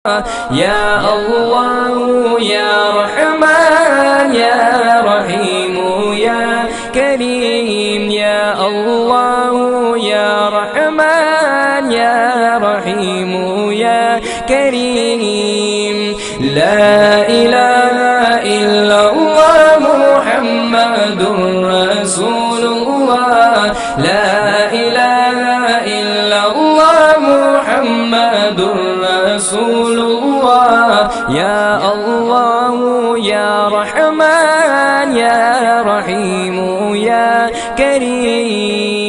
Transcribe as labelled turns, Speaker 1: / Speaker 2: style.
Speaker 1: يا الله يا رحمن يا رحيم يا كريم يا الله يا رحمن يا رحيم يا كريم لا إله إلا الله محمد رسول الله لا إله إلا الله محمد رسول الله يا الله يا